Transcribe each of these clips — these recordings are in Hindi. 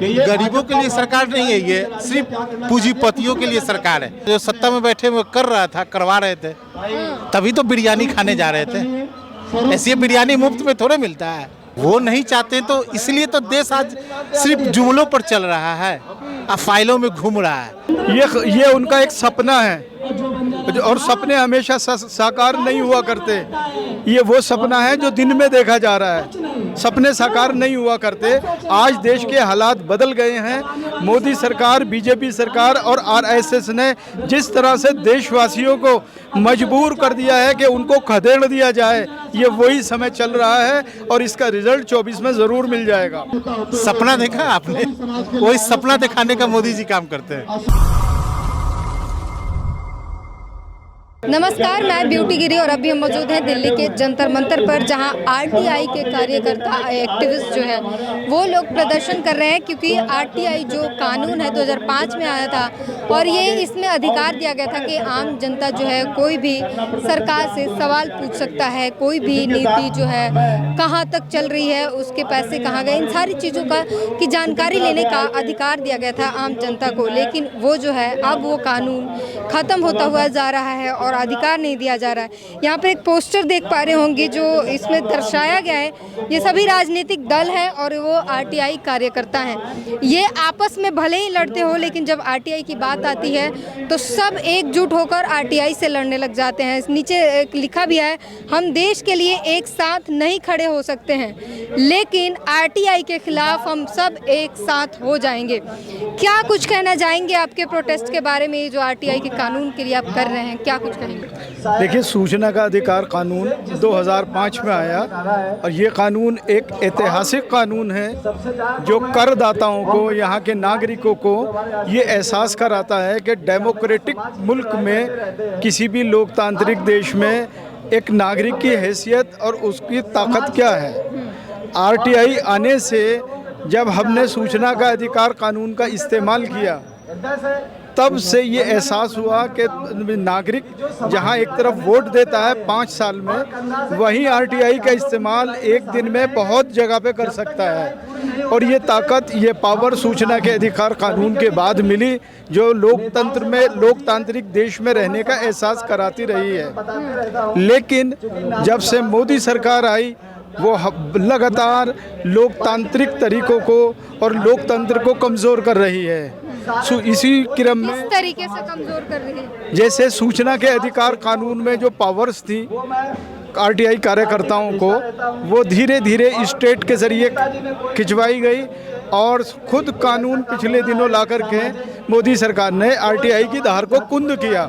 गरीबों के लिए सरकार नहीं है, ये सिर्फ पूंजीपतियों के लिए सरकार है। जो सत्ता में बैठे वो कर रहा था, करवा रहे थे, तभी तो बिरयानी खाने जा रहे थे। ऐसी बिरयानी मुफ्त में थोड़े मिलता है। वो नहीं चाहते तो इसलिए तो देश आज सिर्फ जुमलों पर चल रहा है, फाइलों में घूम रहा है। ये उनका एक सपना है और सपने हमेशा साकार नहीं हुआ करते। ये वो सपना है जो दिन में देखा जा रहा है, सपने साकार नहीं हुआ करते। आज देश के हालात बदल गए हैं। मोदी सरकार, बीजेपी सरकार और आरएसएस ने जिस तरह से देशवासियों को मजबूर कर दिया है कि उनको खदेड़ दिया जाए, ये वही समय चल रहा है और इसका रिजल्ट 24 में ज़रूर मिल जाएगा। सपना देखा आपने? वही सपना दिखाने का मोदी जी काम करते हैं। नमस्कार, मैं ब्यूटी गिरी और अभी हम मौजूद हैं दिल्ली के जंतर मंतर पर, जहां आरटीआई के कार्यकर्ता एक्टिविस्ट जो है वो लोग प्रदर्शन कर रहे हैं, क्योंकि आरटीआई जो कानून है 2005 में आया था और ये इसमें अधिकार दिया गया था कि आम जनता जो है कोई भी सरकार से सवाल पूछ सकता है, कोई भी नीति जो है कहाँ तक चल रही है, उसके पैसे कहाँ गए, इन सारी चीज़ों का की जानकारी लेने का अधिकार दिया गया था आम जनता को। लेकिन वो जो है अब वो कानून ख़त्म होता हुआ जा रहा है और अधिकार नहीं दिया जा रहा है। यहाँ पर एक पोस्टर देख पा रहे होंगे जो इसमें दर्शाया गया है, ये सभी राजनीतिक दल हैं और वो आरटीआई कार्यकर्ता हैं। ये आपस में भले ही लड़ते हो, लेकिन जब आरटीआई की बात आती है तो सब एकजुट होकर आरटीआई से लड़ने लग जाते हैं। नीचे लिखा भी है, हम देश के लिए एक साथ नहीं खड़े हो सकते हैं, लेकिन आरटीआई के खिलाफ हम सब एक साथ हो जाएंगे। क्या कुछ कहना चाहेंगे आपके प्रोटेस्ट के बारे में, जो आरटीआई के कानून के लिए आप कर रहे हैं, क्या कुछ कहेंगे? देखिए, सूचना का अधिकार कानून 2005 में आया और ये कानून एक ऐतिहासिक कानून है जो करदाताओं को, यहाँ के नागरिकों को ये एहसास कराता है कि डेमोक्रेटिक मुल्क में, किसी भी लोकतांत्रिक देश में एक नागरिक की हैसियत और उसकी ताकत क्या है। आरटीआई आने से जब हमने सूचना का अधिकार कानून का इस्तेमाल किया, तब से ये एहसास हुआ कि नागरिक जहां एक तरफ वोट देता है 5 साल में, वहीं आरटीआई का इस्तेमाल एक दिन में बहुत जगह पे कर सकता है। और ये ताकत, ये पावर सूचना के अधिकार कानून के बाद मिली, जो लोकतंत्र में, लोकतांत्रिक देश में रहने का एहसास कराती रही है। लेकिन जब से मोदी सरकार आई, वो लगातार लोकतांत्रिक तरीकों को और लोकतंत्र को कमज़ोर कर रही है। इसी क्रम में किस तरीके से कमज़ोर कर रही है? जैसे सूचना के अधिकार कानून में जो पावर्स थी आरटीआई कार्यकर्ताओं को, वो धीरे धीरे स्टेट के ज़रिए खिंचवाई गई और खुद कानून पिछले दिनों ला कर के मोदी सरकार ने आरटीआई की धार को कुंद किया।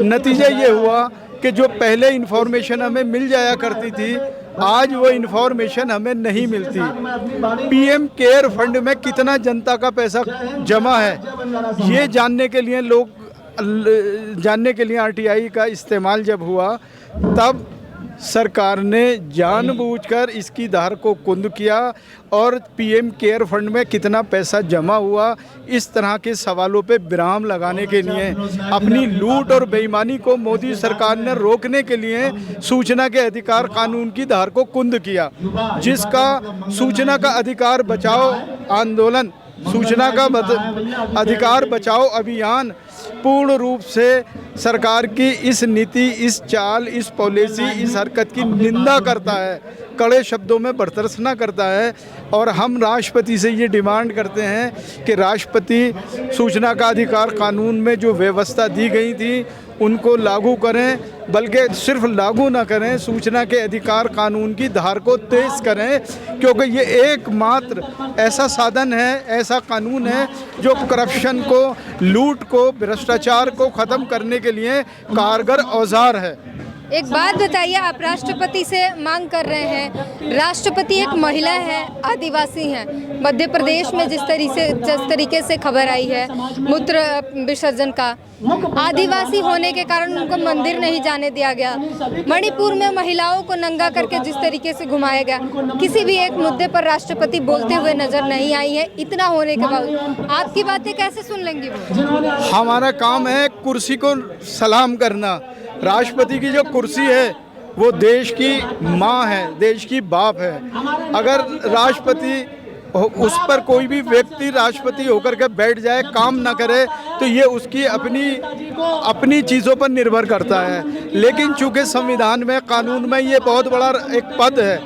नतीजा ये हुआ कि जो पहले इन्फॉर्मेशन हमें मिल जाया करती थी, आज वो इन्फॉर्मेशन हमें नहीं मिलती। पीएम केयर फंड में कितना जनता का पैसा जमा है, ये जानने के लिए आरटीआई का इस्तेमाल जब हुआ, तब सरकार ने जानबूझकर इसकी धार को कुंद किया और पीएम केयर फंड में कितना पैसा जमा हुआ, इस तरह के सवालों पे विराम लगाने के लिए, अपनी लूट और बेईमानी को मोदी सरकार ने रोकने के लिए सूचना के अधिकार कानून की धार को कुंद किया, जिसका सूचना का अधिकार बचाओ आंदोलन, सूचना का अधिकार बचाओ अभियान पूर्ण रूप से सरकार की इस नीति, इस चाल, इस पॉलिसी, इस हरकत की निंदा करता है, कड़े शब्दों में बरतरसना करता है। और हम राष्ट्रपति से ये डिमांड करते हैं कि राष्ट्रपति सूचना का अधिकार कानून में जो व्यवस्था दी गई थी उनको लागू करें, बल्कि सिर्फ लागू ना करें, सूचना के अधिकार कानून की धार को तेज करें, क्योंकि ये एकमात्र ऐसा साधन है, ऐसा कानून है जो करप्शन को, लूट को, भ्रष्टाचार को ख़त्म करने के लिए कारगर औजार है। एक बात बताइए, आप राष्ट्रपति से मांग कर रहे हैं, राष्ट्रपति एक महिला है, आदिवासी हैं। मध्य प्रदेश में जिस तरीके से खबर आई है मूत्र विसर्जन का, आदिवासी होने के कारण उनको मंदिर नहीं जाने दिया गया। मणिपुर में महिलाओं को नंगा करके जिस तरीके से घुमाया गया, किसी भी एक मुद्दे पर राष्ट्रपति बोलते हुए नजर नहीं आई है। इतना होने के बावजूद आपकी बातें कैसे सुन लेंगे वो? हमारा काम है कुर्सी को सलाम करना। राष्ट्रपति की जो कुर्सी है वो देश की माँ है, देश की बाप है। अगर राष्ट्रपति उस पर कोई भी व्यक्ति राष्ट्रपति होकर के बैठ जाए, काम ना करे, तो ये उसकी अपनी चीज़ों पर निर्भर करता है। लेकिन चूंकि संविधान में, कानून में ये बहुत बड़ा एक पद है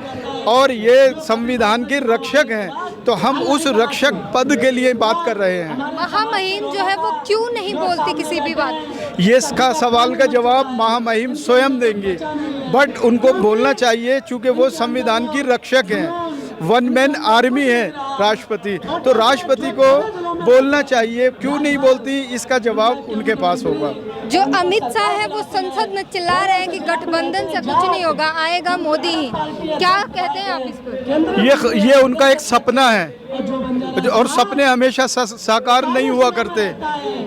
और ये संविधान के रक्षक हैं, तो हम उस रक्षक पद के लिए बात कर रहे हैं। महामहिम जो है वो क्यों नहीं बोलती किसी भी बात? ये इसका सवाल का जवाब महामहिम स्वयं देंगे, बट उनको बोलना चाहिए चूँकि वो संविधान की रक्षक हैं, वन मैन आर्मी है राष्ट्रपति, तो राष्ट्रपति को बोलना चाहिए। क्यों नहीं बोलती, इसका जवाब उनके पास होगा। जो अमित शाह है वो संसद में चिल्ला रहे हैं कि गठबंधन से कुछ नहीं होगा, आएगा मोदी ही। क्या कहते हैं आप इस पर? ये उनका एक सपना है और सपने हमेशा साकार नहीं हुआ करते।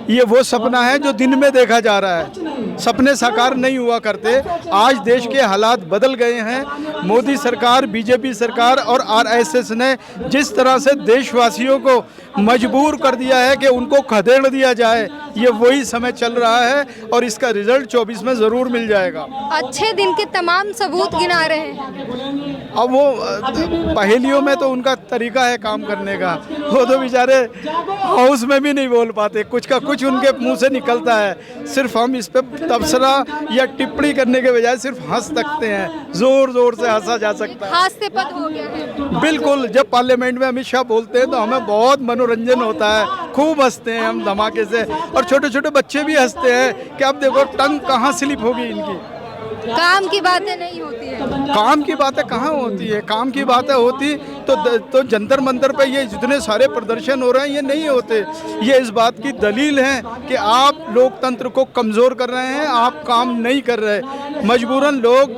ये वो सपना है जो दिन में देखा जा रहा है, सपने साकार नहीं हुआ करते। आज देश के हालात बदल गए हैं। मोदी सरकार, बीजेपी सरकार और आरएसएस ने जिस तरह से देशवासियों को मजबूर कर दिया है कि उनको खदेड़ दिया जाए, ये वही समय चल रहा है और इसका रिजल्ट 24 में ज़रूर मिल जाएगा। अच्छे दिन के तमाम सबूत गिना रहे हैं। अब वो पहेलियों में तो उनका तरीका है काम करने का, वो तो बेचारे हाउस में भी नहीं बोल पाते, कुछ का कुछ उनके मुंह से निकलता है। सिर्फ हम इस पर तबसरा या टिप्पणी करने के बजाय सिर्फ हंस सकते हैं, जोर जोर से हंसा जा सकता है। हास्यास्पद हो गया है। बिल्कुल, जब पार्लियामेंट में अमित शाह बोलते हैं तो हमें बहुत मनोरंजन होता है, खूब हंसते हैं हम धमाके से, और छोटे छोटे बच्चे भी हंसते हैं कि अब देखो टंग कहाँ स्लिप होगी इनकी। काम की बातें नहीं होती है। काम की बातें कहाँ होती है? काम की बातें होती तो जंतर मंतर पे ये जितने सारे प्रदर्शन हो रहे हैं ये नहीं होते। ये इस बात की दलील है कि आप लोकतंत्र को कमज़ोर कर रहे हैं, आप काम नहीं कर रहे। मजबूरन लोग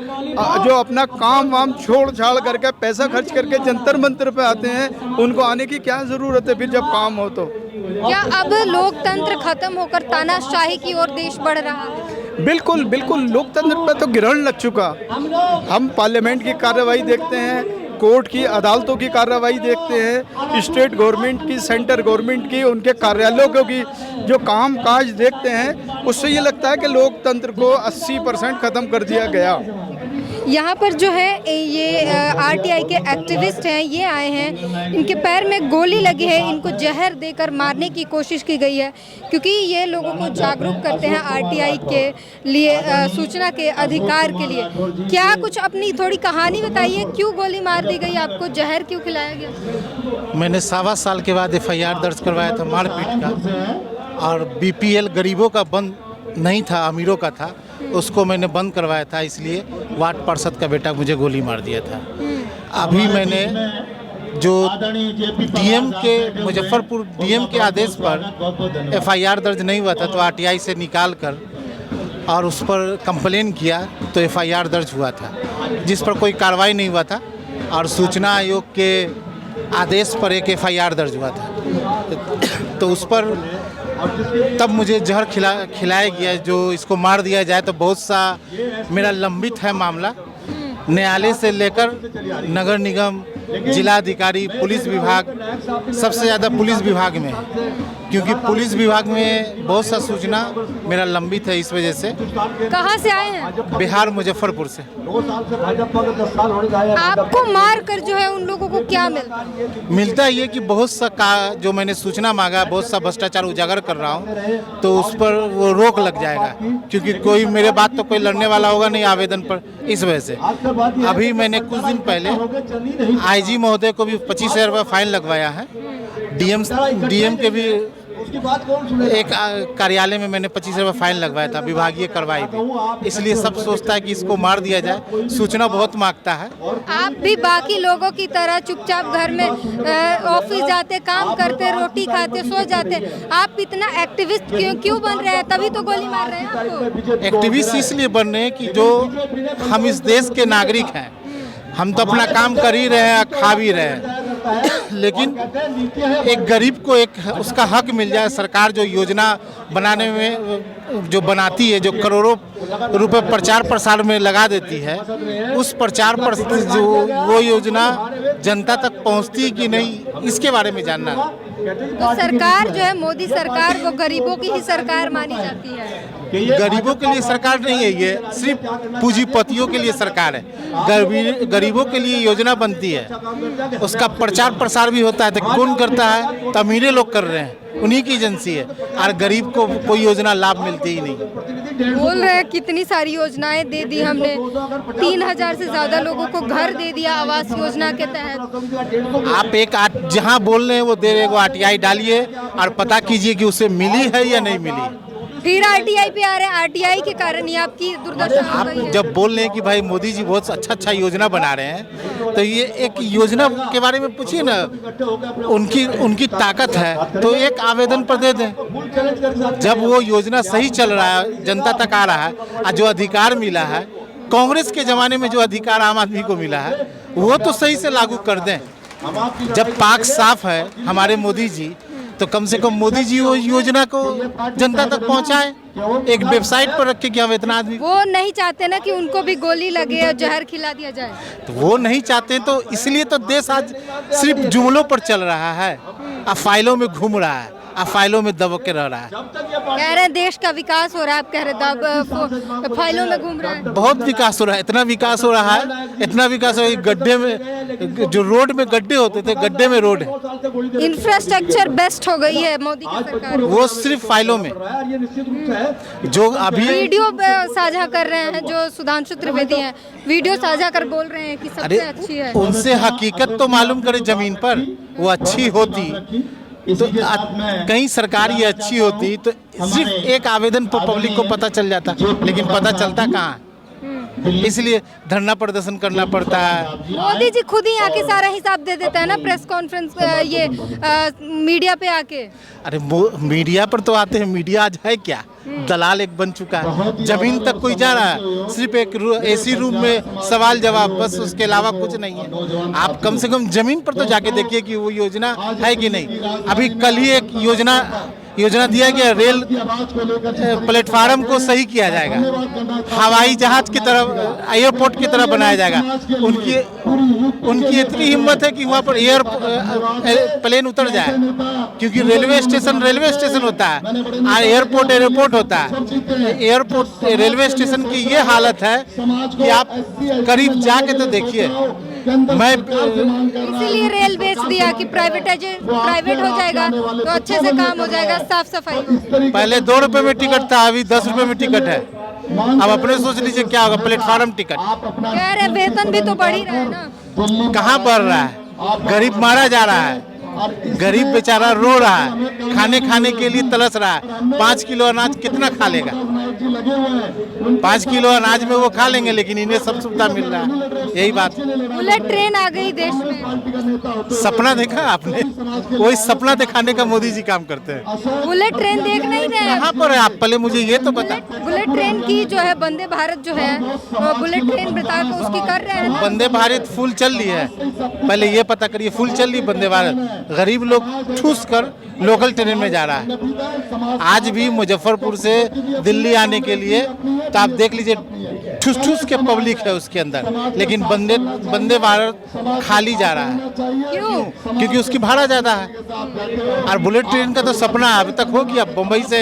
जो अपना काम वाम छोड़ छाड़ करके पैसा खर्च करके जंतर मंतर पे आते हैं, उनको आने की क्या ज़रूरत है फिर जब काम हो तो? क्या अब लोकतंत्र खत्म होकर तानाशाही की ओर देश बढ़ रहा है? बिल्कुल बिल्कुल, लोकतंत्र पर तो ग्रहण लग चुका। हम पार्लियामेंट की कार्रवाई देखते हैं, कोर्ट की, अदालतों की कार्रवाई देखते हैं, स्टेट गवर्नमेंट की, सेंटर गवर्नमेंट की, उनके कार्यालयों की जो काम काज देखते हैं, उससे ये लगता है कि लोकतंत्र को 80% ख़त्म कर दिया गया। यहाँ पर जो है ये आरटीआई के एक्टिविस्ट हैं, ये आए हैं, इनके पैर में गोली लगी है, इनको जहर देकर मारने की कोशिश की गई है, क्योंकि ये लोगों को जागरूक करते हैं आरटीआई के लिए, सूचना के अधिकार के लिए। क्या कुछ अपनी थोड़ी कहानी बताइए, क्यों गोली मार दी गई, आपको जहर क्यों खिलाया गया? मैंने 1.25 साल के बाद FIR दर्ज करवाया था मारपीट का, और BPL गरीबों का बंद नहीं था, अमीरों का था, उसको मैंने बंद करवाया था। इसलिए वार्ड पार्षद का बेटा मुझे गोली मार दिया था। अभी मैंने जो DM के, मुजफ्फरपुर DM के आदेश पर FIR दर्ज नहीं हुआ था, तो RTI से निकाल कर और उस पर कंप्लेन किया तो FIR दर्ज हुआ था, जिस पर कोई कार्रवाई नहीं हुआ था, और सूचना आयोग के आदेश पर एक FIR दर्ज हुआ था। तो उस पर तब मुझे जहर खिलाया गया, जो इसको मार दिया जाए तो बहुत सा मेरा लंबित है मामला, न्यायालय से लेकर नगर निगम, जिलाधिकारी, पुलिस विभाग, सबसे ज़्यादा पुलिस विभाग में है, क्योंकि पुलिस विभाग में बहुत सा सूचना मेरा लंबित है। इस वजह से। कहाँ से आए हैं? बिहार, मुजफ्फरपुर से। आपको मार कर जो है उन लोगों को क्या मिलता है? ये कि बहुत सा जो मैंने सूचना मांगा, बहुत सा भ्रष्टाचार उजागर कर रहा हूँ, तो उस पर वो रोक लग जाएगा, क्योंकि कोई मेरे बात तो कोई लड़ने वाला होगा नहीं आवेदन पर। इस वजह से अभी मैंने कुछ दिन पहले IG महोदय को भी 25,000 रुपये फाइन लगवाया है। DM के भी एक कार्यालय में मैंने 25,000 रुपये फाइन लगवाया था, विभागीय कार्रवाई भी। इसलिए सब सोचता है कि इसको मार दिया जाए, सूचना बहुत मांगता है। आप भी बाकी लोगों की तरह चुपचाप घर में ऑफिस जाते, काम करते, रोटी खाते, सो जाते, आप इतना एक्टिविस्ट क्यों बन रहे हैं? तभी तो गोली मार रहे हैं आपको। एक्टिविस्ट इसलिए बन रहे हैं कि जो हम इस देश के नागरिक हैं, हम तो अपना काम कर ही रहे हैं, खा भी रहे हैं, लेकिन एक गरीब को एक उसका हक मिल जाए। सरकार जो योजना बनाने में जो बनाती है, जो करोड़ों रुपए प्रचार प्रसार में लगा देती है, उस प्रचार पर जो वो योजना जनता तक पहुंचती कि नहीं, इसके बारे में जानना है। तो सरकार जो है मोदी सरकार वो गरीबों की ही सरकार मानी जाती है। गरीबों के लिए सरकार नहीं है, ये सिर्फ पूंजीपतियों के लिए सरकार है। गरीबों के लिए योजना बनती है, उसका प्रचार प्रसार भी होता है, तो कौन करता है? तो अमीरे लोग कर रहे हैं, उन्हीं की एजेंसी है, और गरीब को कोई योजना लाभ मिलती ही नहीं। बोल रहे हैं कितनी सारी योजनाएं दे दी हमने, 3000 से ज्यादा लोगों को घर दे दिया आवास योजना के तहत। आप एक जहां बोल रहे हैं वो दे वो RTI डालिए और पता कीजिए कि उसे मिली है या नहीं मिली। फिर RTI पे आ रहे हैं, RTI के कारण ही आपकी दुर्दशा हो आप गई है। जब बोल रहे हैं कि भाई मोदी जी बहुत अच्छा योजना बना रहे हैं, तो ये एक योजना के बारे में पूछिए ना, उनकी ताकत है तो एक आवेदन पर दे दें। जब वो योजना सही चल रहा है, जनता तक आ रहा है, और जो अधिकार मिला है कांग्रेस के ज़माने में, जो अधिकार आम आदमी को मिला है वो तो सही से लागू कर दें। जब पाक साफ है हमारे मोदी जी, तो कम से कम मोदी जी वो योजना को जनता तक पहुंचाए, एक वेबसाइट पर रखे कि हम इतना आदमी। वो नहीं चाहते ना कि उनको भी गोली लगे और जहर खिला दिया जाए। तो वो नहीं चाहते, तो इसलिए तो देश आज सिर्फ जुमलों पर चल रहा है, अब फाइलों में घूम रहा है, अब फाइलों में दब के रह रहा है। कह रहे हैं देश का विकास हो रहा है, आप कह रहे फाइलों में घूम रहा है। बहुत विकास हो रहा है, इतना विकास हो रहा है, इतना विकास हो रहा है, गड्ढे में जो रोड में गड्ढे होते थे, गड्ढे में रोड है। इंफ्रास्ट्रक्चर बेस्ट हो गई है मोदी की सरकार। वो सिर्फ फाइलों में जो अभी वीडियो साझा कर रहे हैं, जो सुधांशु त्रिवेदी हैं, वीडियो साझा कर बोल रहे हैं कि सबसे अच्छी है। उनसे हकीकत तो मालूम करे जमीन पर, वो अच्छी होती तो कहीं सरकार ये अच्छी होती तो सिर्फ एक आवेदन पर पब्लिक को पता चल जाता, लेकिन पता चलता कहाँ। इसलिए धरना प्रदर्शन करना पड़ता है। मोदी जी खुद ही आके सारा हिसाब दे देता है ना, प्रेस कॉन्फ्रेंस ये मीडिया पे आके। अरे मीडिया पर तो आते हैं, मीडिया आज है क्या? दलाल एक बन चुका है, जमीन तक कोई जा रहा है, सिर्फ एक AC रूम में सवाल जवाब, बस, उसके अलावा कुछ नहीं है। आप कम से कम जमीन पर तो जाके देखिए कि वो योजना है कि नहीं। अभी कल ही एक योजना दिया गया, रेल प्लेटफार्म को सही किया जाएगा, हवाई जहाज की तरह, एयरपोर्ट की तरह बनाया जाएगा। उनकी इतनी हिम्मत है कि वहाँ पर प्लेन उतर जाए, क्योंकि रेलवे स्टेशन होता है और एयरपोर्ट होता है। रेलवे स्टेशन की ये हालत है कि आप करीब जाके तो देखिए। मैं इसीलिए रेल बेच दिया कि प्राइवेट हो जाएगा तो अच्छे से काम हो जाएगा, साफ सफाई। पहले 2 रुपए में टिकट था, अभी 10 रुपए में टिकट है। अब अपने सोच लीजिए क्या होगा, प्लेटफार्म टिकट। कह रहे वेतन भी तो बढ़ ही रहा है ना। कहाँ बढ़ रहा है? गरीब मारा जा रहा है, गरीब बेचारा रो रहा है, खाने के लिए तरस रहा है। 5 किलो अनाज कितना खा लेगा? 5 किलो अनाज में वो खा लेंगे, लेकिन इन्हें सब सुविधा मिल रहा है। यही बात। बुलेट ट्रेन आ गई देश में। सपना देखा आपने? वही सपना दिखाने का मोदी जी काम करते हैं। बुलेट ट्रेन देख नहीं रहे हैं। कहाँ पर है आप? पहले मुझे ये तो बता। बुलेट ट्रेन की जो है वंदे भारत जो है, बुलेट ट्रेन बता के उसकी कर रहे हैं। वंदे भारत फुल चल रही है, पहले ये पता करिए फुल चल रही वंदे भारत। गरीब लोग ठूस कर लोकल ट्रेन में जा रहा है। आज भी मुजफ्फरपुर से दिल्ली आने के लिए तो आप देख लीजिए, ठूस के पब्लिक है उसके अंदर, लेकिन वंदे भारत खाली जा रहा है। क्यों? क्योंकि उसकी भाड़ा ज़्यादा है। और बुलेट ट्रेन का तो सपना अभी तक हो गया, बम्बई से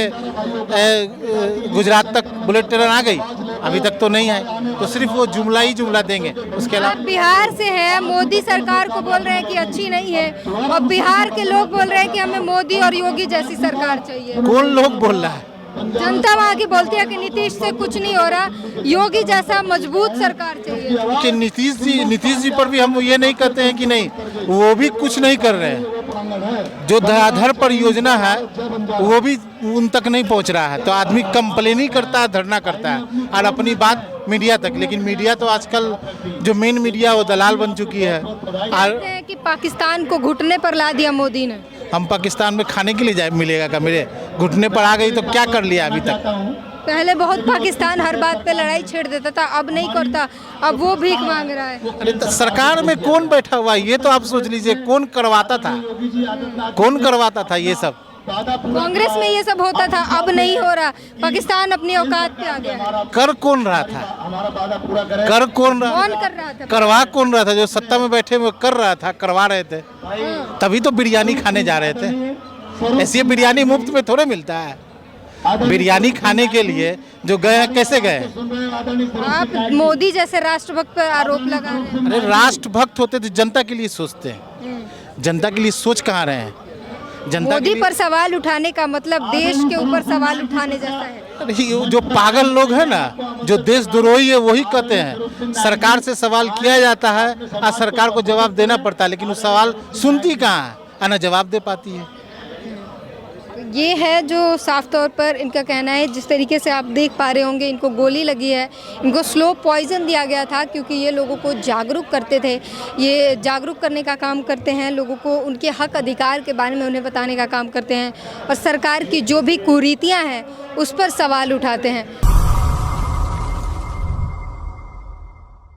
गुजरात तक बुलेट ट्रेन आ गई, अभी तक तो नहीं है। तो सिर्फ वो जुमला ही जुमला देंगे, उसके अलावा। आप बिहार से हैं, मोदी सरकार को बोल रहे हैं कि अच्छी नहीं है, और बिहार के लोग बोल रहे हैं कि हमें मोदी और योगी जैसी सरकार चाहिए। कौन लोग बोल रहा है? जनता वहाँ की बोलती है कि नीतीश से कुछ नहीं हो रहा, योगी जैसा मजबूत सरकार चाहिए। कि नीतीश जी पर भी हम ये नहीं कहते हैं कि नहीं, वो भी कुछ नहीं कर रहे हैं। जो धराधर पर योजना है वो भी उन तक नहीं पहुंच रहा है, तो आदमी कंप्लेन ही करता है, धरना करता है और अपनी बात मीडिया तक। लेकिन मीडिया तो आजकल जो मेन मीडिया वो दलाल बन चुकी है। और कि पाकिस्तान को घुटने पर ला दिया मोदी ने। हम पाकिस्तान में खाने के लिए मिलेगा क्या? मेरे घुटने पर आ गई तो क्या कर लिया अभी तक? पहले बहुत पाकिस्तान हर बात पे लड़ाई छेड़ देता था, अब नहीं करता, अब वो भीख मांग रहा है। अरे तो सरकार में कौन बैठा हुआ है ये तो आप सोच लीजिए, कौन करवाता था ये सब? कांग्रेस में ये सब होता था, अब नहीं हो रहा। पाकिस्तान अपनी औकात पे आ गया है। कर कौन रहा था? कर कौन रहा कौन कर रहा था? करवा कौन रहा था? जो सत्ता में बैठे वो कर रहा था, करवा रहे थे, तभी तो बिरयानी खाने जा रहे थे। ऐसी बिरयानी मुफ्त में थोड़े मिलता है। बिरयानी खाने के लिए जो गए हैं, कैसे गए? आप मोदी जैसे राष्ट्रभक्त पर आरोप लगा रहे हैं। अरे राष्ट्रभक्त होते तो जनता के लिए सोचते हैं, जनता के लिए सोच कहाँ रहे हैं? जनता के मोदी लिए पर सवाल उठाने का मतलब देश के ऊपर सवाल उठाने जैसा है। अरे ये जो पागल लोग हैं ना, जो देशद्रोही है, वही कहते हैं सरकार से सवाल किया जाता है और सरकार को जवाब देना पड़ता है, लेकिन वो सवाल सुनती कहाँ है और ना जवाब दे पाती है। ये है जो साफ तौर पर इनका कहना है। जिस तरीके से आप देख पा रहे होंगे, इनको गोली लगी है, इनको स्लो पॉइजन दिया गया था, क्योंकि ये लोगों को जागरूक करते थे। ये जागरूक करने का काम करते हैं, लोगों को उनके हक अधिकार के बारे में उन्हें बताने का काम करते हैं और सरकार की जो भी कुरीतियां हैं उस पर सवाल उठाते हैं।